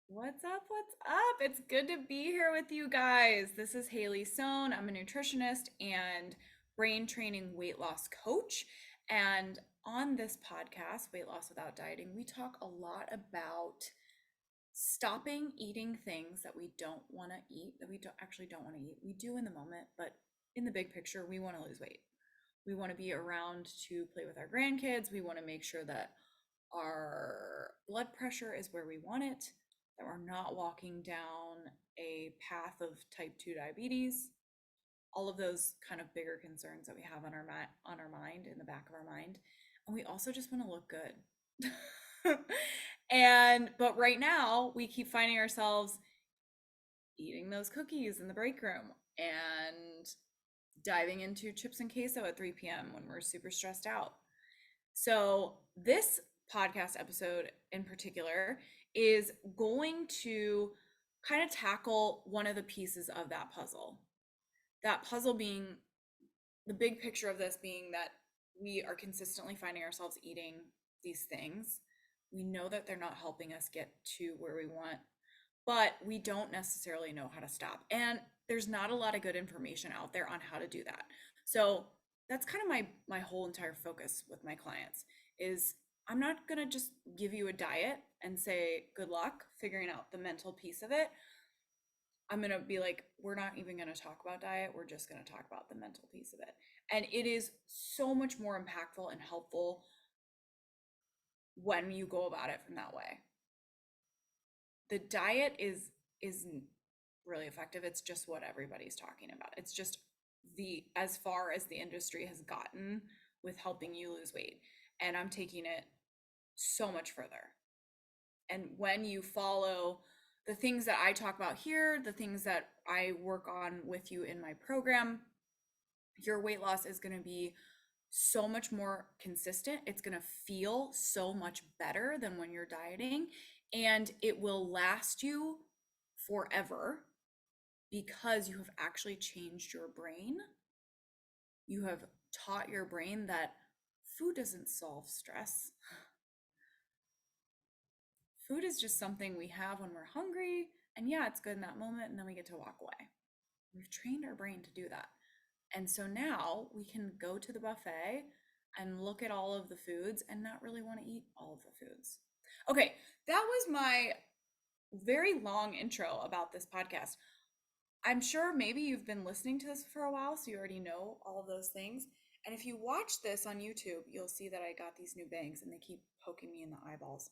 What's up? What's up? It's good to be here with you guys. This is Hayley Sohn. I'm a nutritionist and brain training weight loss coach. And on this podcast, Weight Loss Without Dieting, we talk a lot about stopping eating things that we don't want to eat, that we don't want to eat. We do in the moment, but in the big picture, we want to lose weight. We want to be around to play with our grandkids. We want to make sure that our blood pressure is where we want it, that we're not walking down a path of type 2 diabetes, all of those kind of bigger concerns that we have on our mind, in the back of our mind. And we also just want to look good. And but right now we keep finding ourselves eating those cookies in the break room and diving into chips and queso at 3 p.m. when we're super stressed out. So, this podcast episode in particular is going to kind of tackle one of the pieces of that puzzle. That puzzle being the big picture of this being that we are consistently finding ourselves eating these things. We know that they're not helping us get to where we want, but we don't necessarily know how to stop. And there's not a lot of good information out there on how to do that. So that's kind of my whole entire focus with my clients is I'm not going to just give you a diet and say good luck figuring out the mental piece of it. I'm going to be like, we're not even going to talk about diet. We're just going to talk about the mental piece of it. And it is so much more impactful and helpful when you go about it from that way. The diet isn't really effective. It's just what everybody's talking about. It's just the as far as the industry has gotten with helping you lose weight. And I'm taking it so much further. And when you follow the things that I talk about here, the things that I work on with you in my program, your weight loss is going to be so much more consistent. It's going to feel so much better than when you're dieting, and it will last you forever because you have actually changed your brain. You have taught your brain that food doesn't solve stress. Food is just something we have when we're hungry, and yeah, it's good in that moment, and then we get to walk away. We've trained our brain to do that. And so now we can go to the buffet and look at all of the foods and not really want to eat all of the foods. Okay, that was my very long intro about this podcast. I'm sure maybe you've been listening to this for a while, so you already know all of those things. And if you watch this on YouTube, you'll see that I got these new bangs and they keep poking me in the eyeballs.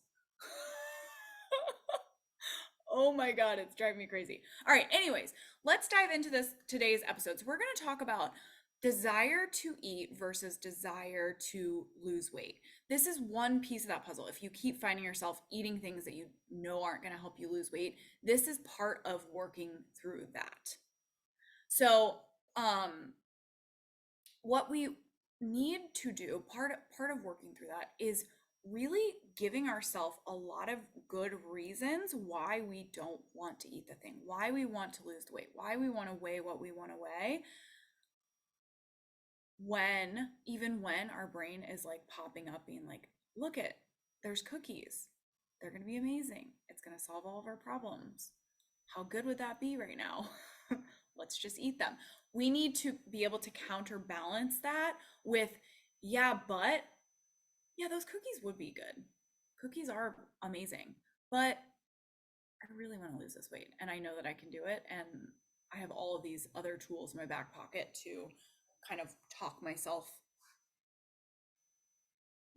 Oh my God, it's driving me crazy. All right, anyways, let's dive into this today's episode. So we're going to talk about desire to eat versus desire to lose weight. This is one piece of that puzzle. If you keep finding yourself eating things that you know aren't going to help you lose weight, this is part of working through that. So, what we need to do, part of working through that is really giving ourselves a lot of good reasons why we don't want to eat the thing, why we want to lose the weight, why we want to weigh what we want to weigh, when even when our brain is like popping up being like, look it, there's cookies, they're going to be amazing, it's going to solve all of our problems, how good would that be right now? Let's just eat them. We need to be able to counterbalance that with, yeah, but yeah, those cookies would be good. Cookies are amazing, but I really want to lose this weight and I know that I can do it. And I have all of these other tools in my back pocket to kind of talk myself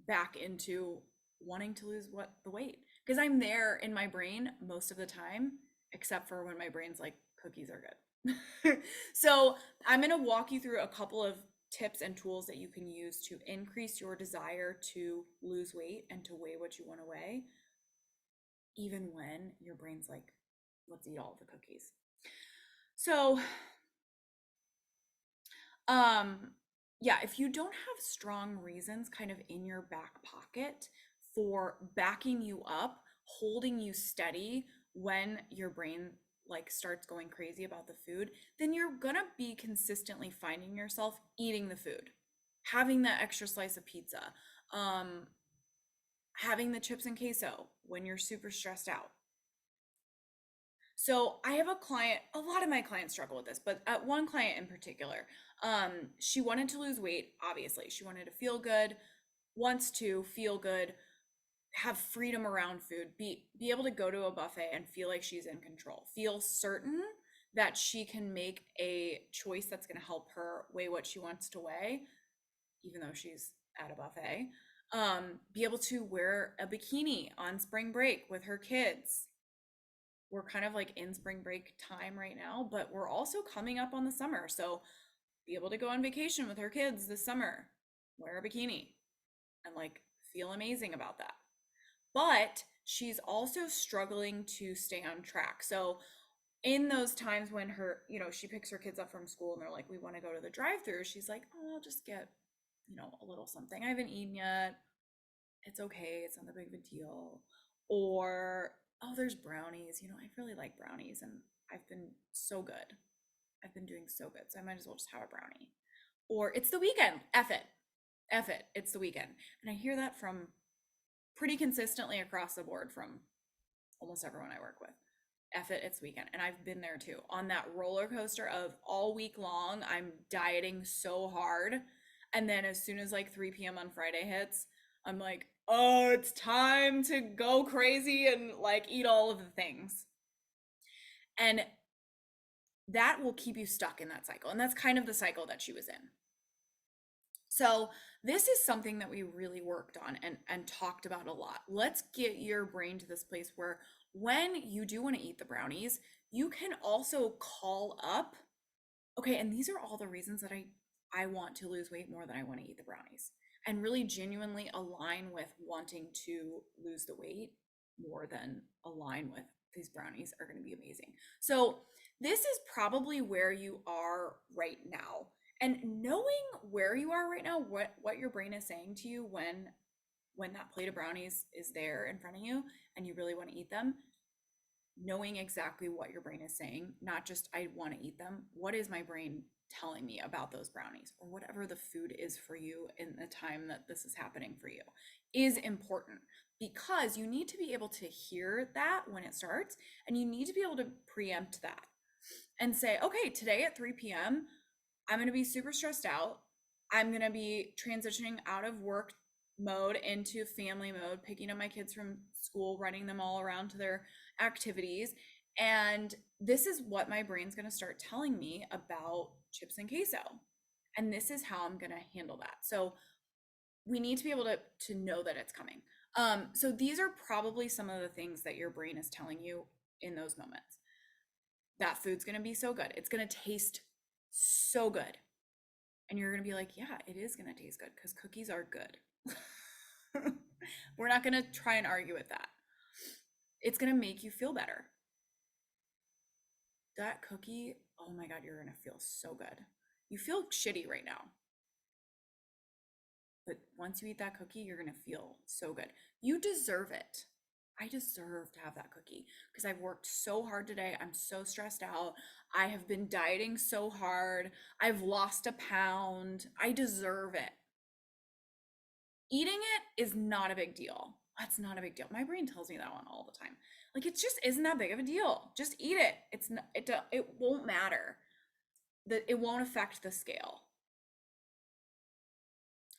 back into wanting to lose the weight because I'm there in my brain most of the time, except for when my brain's like, cookies are good. So I'm going to walk you through a couple of tips and tools that you can use to increase your desire to lose weight and to weigh what you want to weigh, even when your brain's like, let's eat all the cookies. So, yeah, if you don't have strong reasons kind of in your back pocket for backing you up, holding you steady when your brain like starts going crazy about the food, then you're gonna be consistently finding yourself eating the food, having that extra slice of pizza, um, having the chips and queso when you're super stressed out. So I have a client, a lot of my clients struggle with this, but one client in particular, she wanted to lose weight, obviously. She wanted to feel good, wants to feel good, have freedom around food, be able to go to a buffet and feel like she's in control, feel certain that she can make a choice that's going to help her weigh what she wants to weigh, even though she's at a buffet. Be able to wear a bikini on spring break with her kids. We're kind of like in spring break time right now, but we're also coming up on the summer. So be able to go on vacation with her kids this summer, wear a bikini, and like feel amazing about that. But she's also struggling to stay on track. So in those times when her, she picks her kids up from school and they're like, we want to go to the drive-through, she's like, oh, I'll just get, a little something. I haven't eaten yet. It's okay. It's not that big of a deal. Or, oh, there's brownies. I really like brownies and I've been so good. I've been doing so good. So I might as well just have a brownie. Or it's the weekend. F it. F it. It's the weekend. And I hear that from pretty consistently across the board from almost everyone I work with. F it, it's weekend. And I've been there too, on that roller coaster of all week long, I'm dieting so hard. And then as soon as like 3 p.m. on Friday hits, I'm like, oh, it's time to go crazy and like eat all of the things. And that will keep you stuck in that cycle. And that's kind of the cycle that she was in. So this is something that we really worked on and talked about a lot. Let's get your brain to this place where when you do want to eat the brownies, you can also call up, okay, and these are all the reasons that I want to lose weight more than I want to eat the brownies, and really genuinely align with wanting to lose the weight more than align with these brownies are going to be amazing. So this is probably where you are right now. And knowing where you are right now, what your brain is saying to you when that plate of brownies is there in front of you and you really want to eat them, knowing exactly what your brain is saying, not just I want to eat them, what is my brain telling me about those brownies or whatever the food is for you in the time that this is happening for you, is important, because you need to be able to hear that when it starts, and you need to be able to preempt that and say, okay, today at 3 p.m. I'm going to be super stressed out. I'm going to be transitioning out of work mode into family mode, picking up my kids from school, running them all around to their activities. And this is what my brain's going to start telling me about chips and queso. And this is how I'm going to handle that. So we need to be able to know that it's coming. So these are probably some of the things that your brain is telling you in those moments. That food's going to be so good. It's going to taste so good. And you're going to be like, yeah, it is going to taste good because cookies are good. We're not going to try and argue with that. It's going to make you feel better. That cookie, oh my God, you're going to feel so good. You feel shitty right now. But once you eat that cookie, you're going to feel so good. You deserve it. I deserve to have that cookie because I've worked so hard today. I'm so stressed out. I have been dieting so hard. I've lost a pound. I deserve it. Eating it is not a big deal. That's not a big deal. My brain tells me that one all the time. Like, it just isn't that big of a deal. Just eat it. It's not, it won't matter. It won't affect the scale.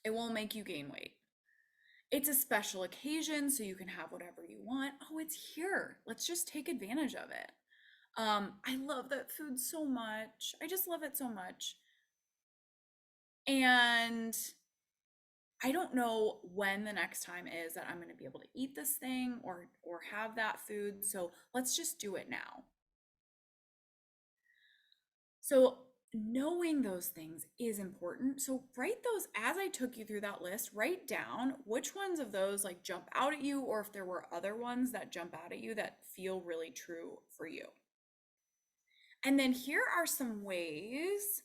It won't make you gain weight. It's a special occasion, so you can have whatever you want. Oh, it's here. Let's just take advantage of it. I love that food so much. I just love it so much. And I don't know when the next time is that I'm going to be able to eat this thing or have that food. So let's just do it now. So knowing those things is important. So write those, as I took you through that list, write down which ones of those like jump out at you, or if there were other ones that jump out at you that feel really true for you. And then here are some ways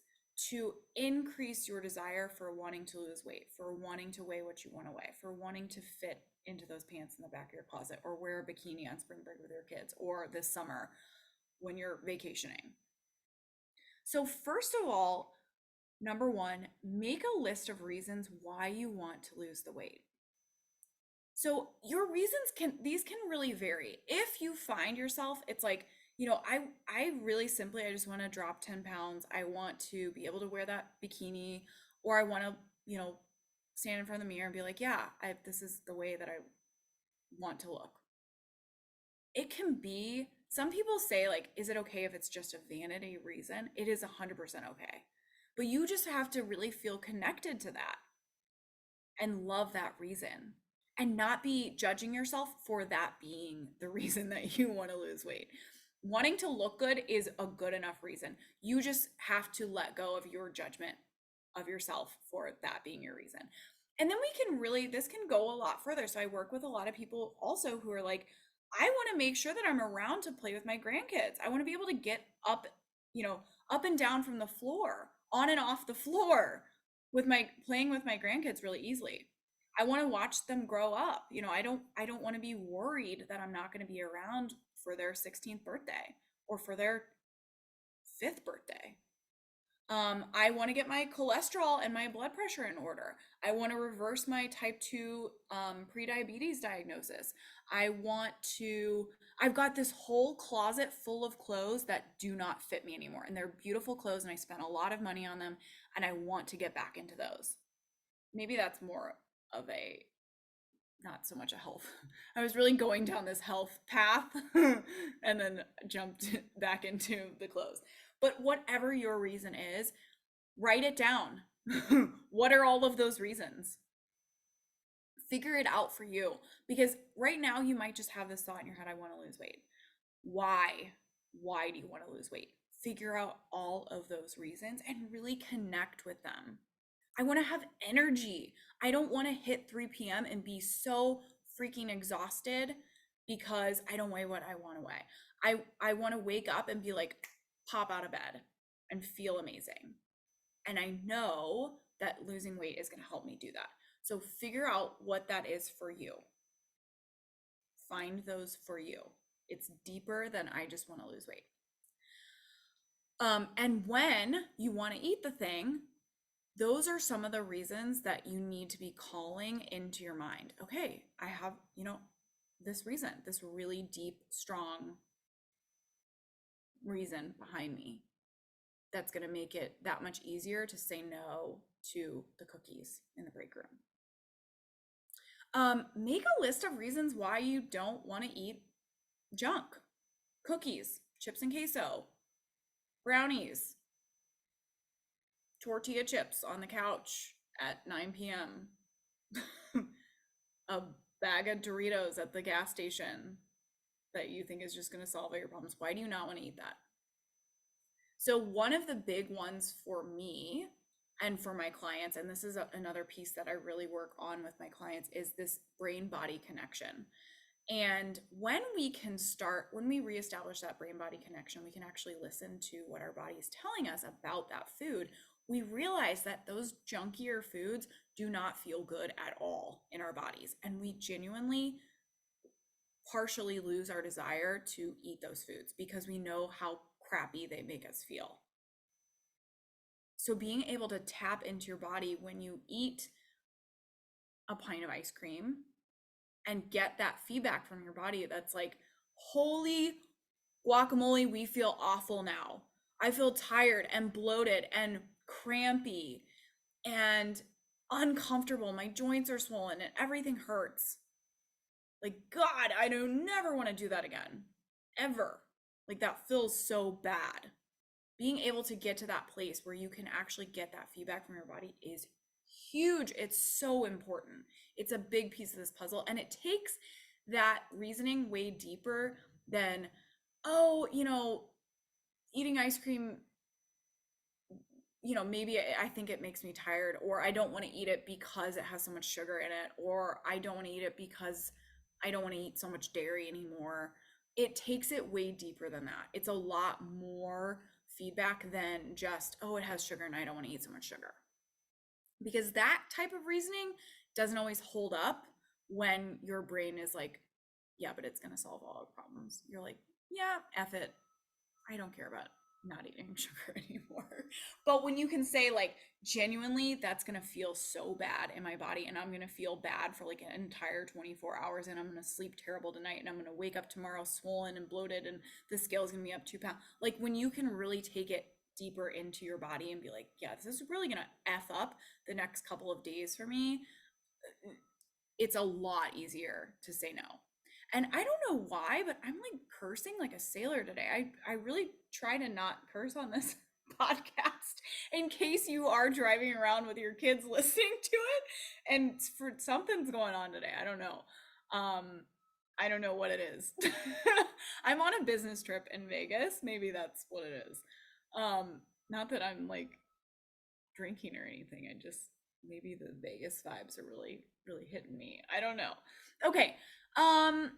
to increase your desire for wanting to lose weight, for wanting to weigh what you want to weigh, for wanting to fit into those pants in the back of your closet, or wear a bikini on spring break with your kids, or this summer when you're vacationing. So first of all, number one, make a list of reasons why you want to lose the weight. So your reasons can really vary. If you find yourself, it's like, I really simply, I just want to drop 10 pounds. I want to be able to wear that bikini, or I want to, you know, stand in front of the mirror and be like, yeah, this is the way that I want to look. It can be, some people say, like, is it okay if it's just a vanity reason? It is 100% okay. But you just have to really feel connected to that and love that reason and not be judging yourself for that being the reason that you want to lose weight. Wanting to look good is a good enough reason. You just have to let go of your judgment of yourself for that being your reason. And then we can really, this can go a lot further. So I work with a lot of people also who are like, I want to make sure that I'm around to play with my grandkids. I want to be able to get up, you know, up and down from the floor, on and off the floor with my playing with my grandkids really easily. I want to watch them grow up. I don't want to be worried that I'm not going to be around for their 16th birthday or for their 5th birthday. I want to get my cholesterol and my blood pressure in order. I want to reverse my type 2 prediabetes diagnosis. I've got this whole closet full of clothes that do not fit me anymore. And they're beautiful clothes, and I spent a lot of money on them, and I want to get back into those. Maybe that's more of a, not so much a health. I was really going down this health path and then jumped back into the clothes. But whatever your reason is, write it down. What are all of those reasons? Figure it out for you, because right now you might just have this thought in your head, I want to lose weight. Why? Why do you want to lose weight? Figure out all of those reasons and really connect with them. I want to have energy. I don't want to hit 3 p.m. and be so freaking exhausted because I don't weigh what I want to weigh. I want to wake up and be like, pop out of bed and feel amazing. And I know that losing weight is going to help me do that. So figure out what that is for you. Find those for you. It's deeper than I just want to lose weight. And when you want to eat the thing, those are some of the reasons that you need to be calling into your mind. Okay, I have, this reason, this really deep, strong reason behind me that's going to make it that much easier to say no to the cookies in the break room. Make a list of reasons why you don't want to eat junk. Cookies, chips and queso, brownies, tortilla chips on the couch at 9 p.m., a bag of Doritos at the gas station that you think is just going to solve all your problems. Why do you not want to eat that? So one of the big ones for me and for my clients, and this is another piece that I really work on with my clients, is this brain-body connection. And when we reestablish that brain-body connection, we can actually listen to what our body is telling us about that food. We realize that those junkier foods do not feel good at all in our bodies. And we genuinely partially lose our desire to eat those foods because we know how crappy they make us feel. So being able to tap into your body when you eat a pint of ice cream and get that feedback from your body that's like, holy guacamole, we feel awful now. I feel tired and bloated and crampy and uncomfortable. My joints are swollen and everything hurts. Like, God, I don't never want to do that again. Ever. Like, that feels so bad. Being able to get to that place where you can actually get that feedback from your body is huge. It's so important. It's a big piece of this puzzle, and it takes that reasoning way deeper than, oh, eating ice cream, maybe I think it makes me tired, or I don't want to eat it because it has so much sugar in it, or I don't want to eat it because I don't want to eat so much dairy anymore. It takes it way deeper than that. It's a lot more feedback than just, oh, it has sugar and I don't want to eat so much sugar. Because that type of reasoning doesn't always hold up when your brain is like, yeah, but it's going to solve all our problems. You're like, yeah, F it. I don't care about not eating sugar anymore. But when you can say like genuinely that's going to feel so bad in my body and I'm going to feel bad for like an entire 24 hours and I'm going to sleep terrible tonight and I'm going to wake up tomorrow swollen and bloated and the scale is going to be up 2 pounds. Like when you can really take it deeper into your body and be like, yeah, this is really going to F up the next couple of days for me, it's a lot easier to say no. And I don't know why, but I'm like cursing like a sailor today. I really try to not curse on this podcast in case you are driving around with your kids listening to it and for something's going on today. I don't know. I don't know what it is. I'm on a business trip in Vegas. Maybe that's what it is. Not that I'm like drinking or anything. I just maybe the Vegas vibes are really hitting me. I don't know. Okay. Um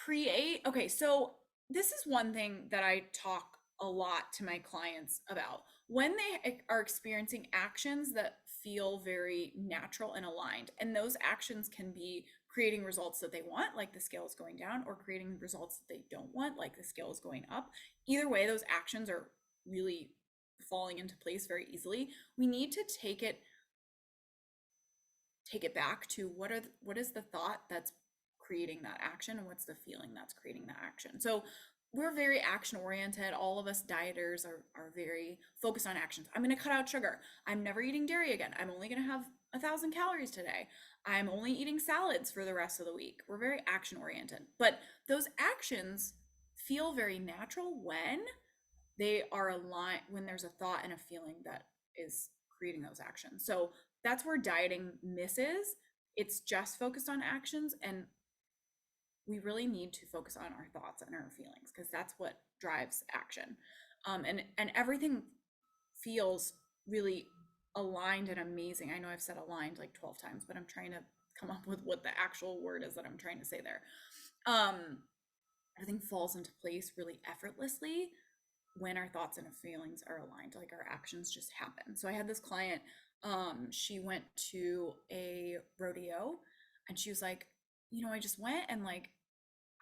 create. Okay, so this is one thing that I talk a lot to my clients about. When they are experiencing actions that feel very natural and aligned, and those actions can be creating results that they want, like the scale is going down, or creating results that they don't want, like the scale is going up. Either way, those actions are really falling into place very easily. We need to take it back to what is the thought that's creating that action and what's the feeling that's creating that action. So we're very action oriented. All of us dieters are very focused on actions. I'm going to cut out sugar. I'm never eating dairy again. I'm only going to have 1,000 calories today. I'm only eating salads for the rest of the week. We're very action oriented, but those actions feel very natural when they are aligned, when there's a thought and a feeling that is creating those actions. So that's where dieting misses. It's just focused on actions, and we really need to focus on our thoughts and our feelings because that's what drives action. And everything feels really aligned and amazing. I know I've said aligned like 12 times, but I'm trying to come up with what the actual word is that I'm trying to say there. Everything falls into place really effortlessly when our thoughts and feelings are aligned, like our actions just happen. So I had this client, she went to a rodeo and she was like, I just went and like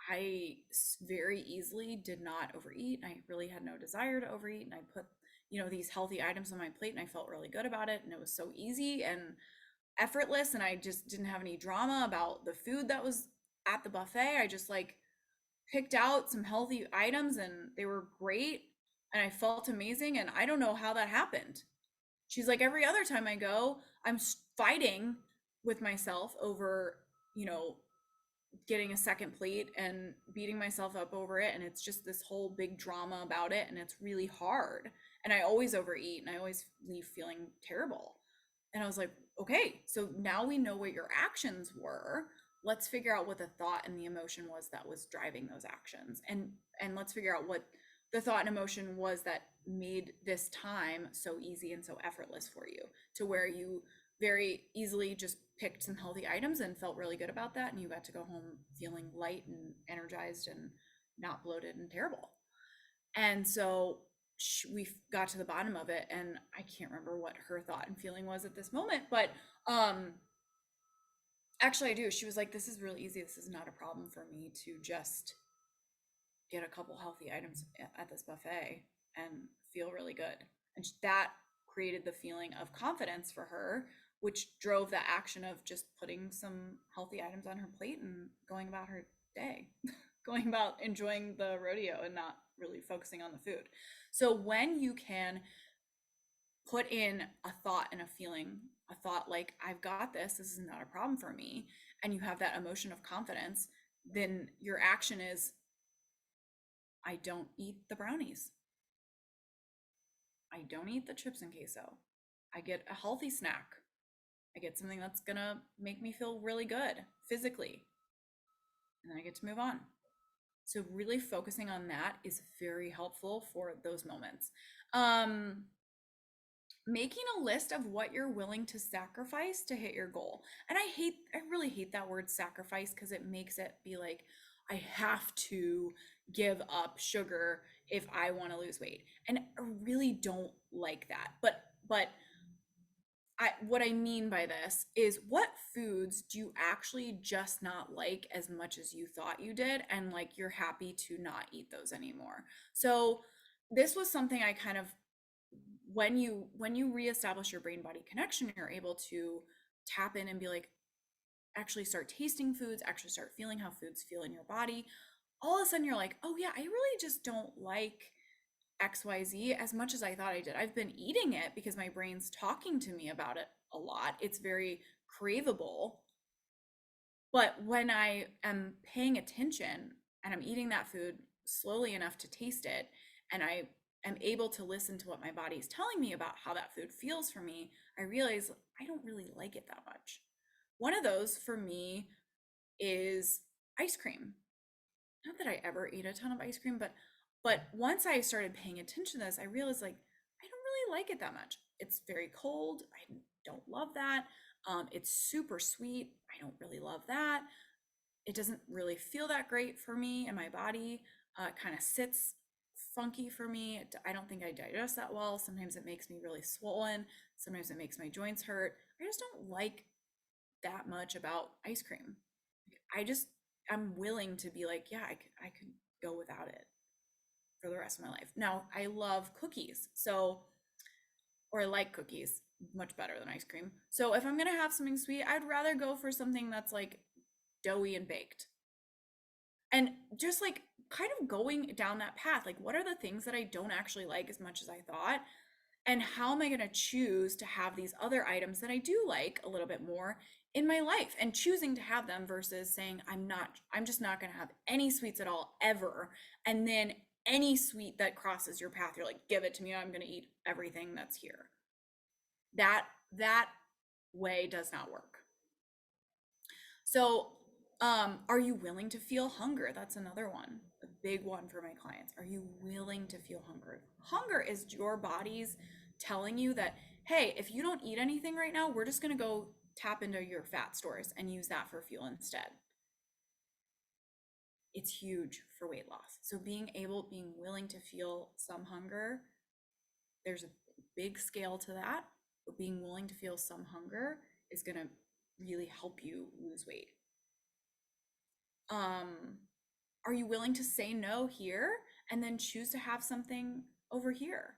I very easily did not overeat. And I really had no desire to overeat. And I put, these healthy items on my plate and I felt really good about it. And it was so easy and effortless. And I just didn't have any drama about the food that was at the buffet. I just like picked out some healthy items and they were great and I felt amazing and I don't know how that happened. She's like, every other time I go, I'm fighting with myself over, you know, getting a second plate and beating myself up over it and it's just this whole big drama about it and it's really hard and I always overeat and I always leave feeling terrible. And I was like, okay, so now we know what your actions were. Let's figure out what the thought and the emotion was that was driving those actions. And let's figure out what the thought and emotion was that made this time so easy and so effortless for you to where you very easily just picked some healthy items and felt really good about that and you got to go home feeling light and energized and not bloated and terrible. And so we got to the bottom of it and I can't remember what her thought and feeling was at this moment, but actually I do. She was like, this is really easy, this is not a problem for me to just get a couple healthy items at this buffet and feel really good. And that created the feeling of confidence for her, which drove the action of just putting some healthy items on her plate and going about her day, going about enjoying the rodeo and not really focusing on the food. So when you can put in a thought and a feeling, a thought like, I've got this is not a problem for me, and you have that emotion of confidence, then your action is, I don't eat the brownies. I don't eat the chips and queso. I get a healthy snack. I get something that's gonna make me feel really good physically. And then I get to move on. So really focusing on that is very helpful for those moments. Making a list of what you're willing to sacrifice to hit your goal. And I really hate that word sacrifice because it makes it be like, I have to give up sugar if I want to lose weight. And I really don't like that. But what I mean by this is, what foods do you actually just not like as much as you thought you did? And like, you're happy to not eat those anymore. So this was something I kind of, when you reestablish your brain body connection, you're able to tap in and be like, actually start tasting foods, actually start feeling how foods feel in your body. All of a sudden you're like, oh yeah, I really just don't like XYZ as much as I thought I did. I've been eating it because my brain's talking to me about it a lot. It's very craveable. But when I am paying attention and I'm eating that food slowly enough to taste it, and I am able to listen to what my body is telling me about how that food feels for me, I realize I don't really like it that much. One of those for me is ice cream. Not that I ever eat a ton of ice cream, but once I started paying attention to this, I realized like I don't really like it that much. It's very cold. I don't love that. It's super sweet. I don't really love that. It doesn't really feel that great for me and my body. It kind of sits funky for me. I don't think I digest that well. Sometimes it makes me really swollen. Sometimes it makes my joints hurt. I just don't like that much about ice cream. I just, I'm willing to be like, yeah, I could go without it for the rest of my life. Now, I love cookies. So, or I like cookies much better than ice cream. So, if I'm going to have something sweet, I'd rather go for something that's like doughy and baked. And just like kind of going down that path, like what are the things that I don't actually like as much as I thought? And how am I going to choose to have these other items that I do like a little bit more in my life, and choosing to have them versus saying I'm just not going to have any sweets at all ever. And then any sweet that crosses your path, you're like, give it to me. I'm going to eat everything that's here. That way does not work. So, are you willing to feel hunger? That's another one, a big one for my clients. Are you willing to feel hunger? Hunger is your body's telling you that, hey, if you don't eat anything right now, we're just going to go tap into your fat stores and use that for fuel instead. It's huge for weight loss. So being willing to feel some hunger, there's a big scale to that, but being willing to feel some hunger is going to really help you lose weight. Um, are you willing to say no here and then choose to have something over here?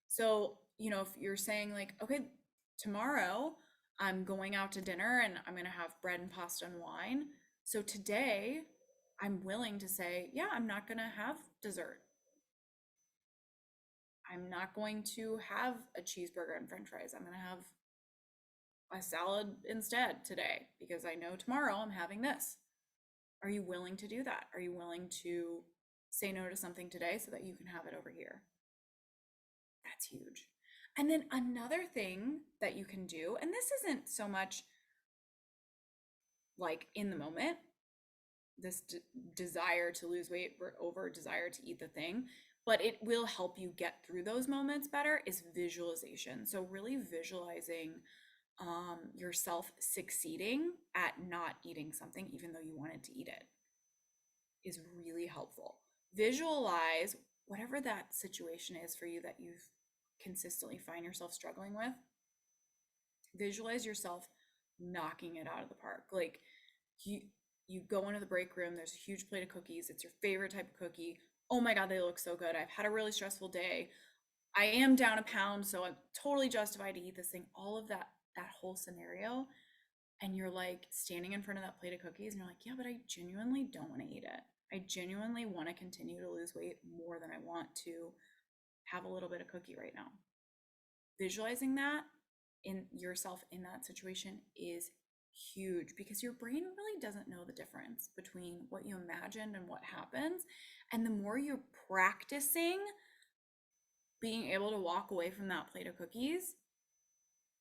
So, if you're saying like, okay, tomorrow I'm going out to dinner and I'm going to have bread and pasta and wine. So today I'm willing to say, yeah, I'm not going to have dessert. I'm not going to have a cheeseburger and french fries. I'm going to have a salad instead today because I know tomorrow I'm having this. Are you willing to do that? Are you willing to say no to something today so that you can have it over here? That's huge. And then another thing that you can do, and this isn't so much like in the moment, this desire to lose weight over desire to eat the thing, but it will help you get through those moments better, is visualization. So, really visualizing yourself succeeding at not eating something, even though you wanted to eat it, is really helpful. Visualize whatever that situation is for you that you've consistently find yourself struggling with. Visualize yourself knocking it out of the park. Like you go into the break room, there's a huge plate of cookies. It's your favorite type of cookie. Oh my God, they look so good. I've had a really stressful day. I am down a pound, so I'm totally justified to eat this thing. All of that whole scenario. And you're like standing in front of that plate of cookies and you're like, yeah, but I genuinely don't want to eat it. I genuinely want to continue to lose weight more than I want to have a little bit of cookie right now. Visualizing that in yourself in that situation is huge because your brain really doesn't know the difference between what you imagined and what happens. And the more you're practicing being able to walk away from that plate of cookies,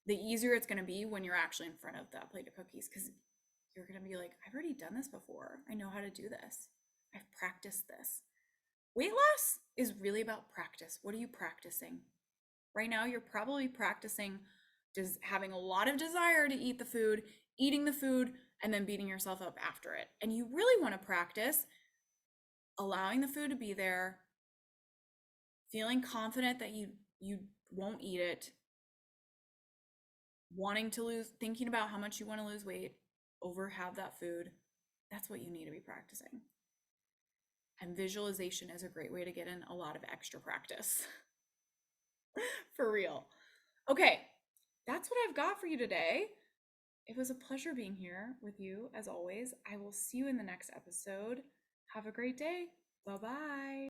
the easier it's going to be when you're actually in front of that plate of cookies, because you're going to be like, I've already done this before. I know how to do this. I've practiced this. Weight loss is really about practice. What are you practicing? Right now, you're probably practicing just having a lot of desire to eat the food, eating the food, and then beating yourself up after it. And you really want to practice allowing the food to be there, feeling confident that you won't eat it, wanting to lose, thinking about how much you want to lose weight over have that food. That's what you need to be practicing. And visualization is a great way to get in a lot of extra practice. For real. Okay, that's what I've got for you today. It was a pleasure being here with you as always. I will see you in the next episode. Have a great day. Bye bye.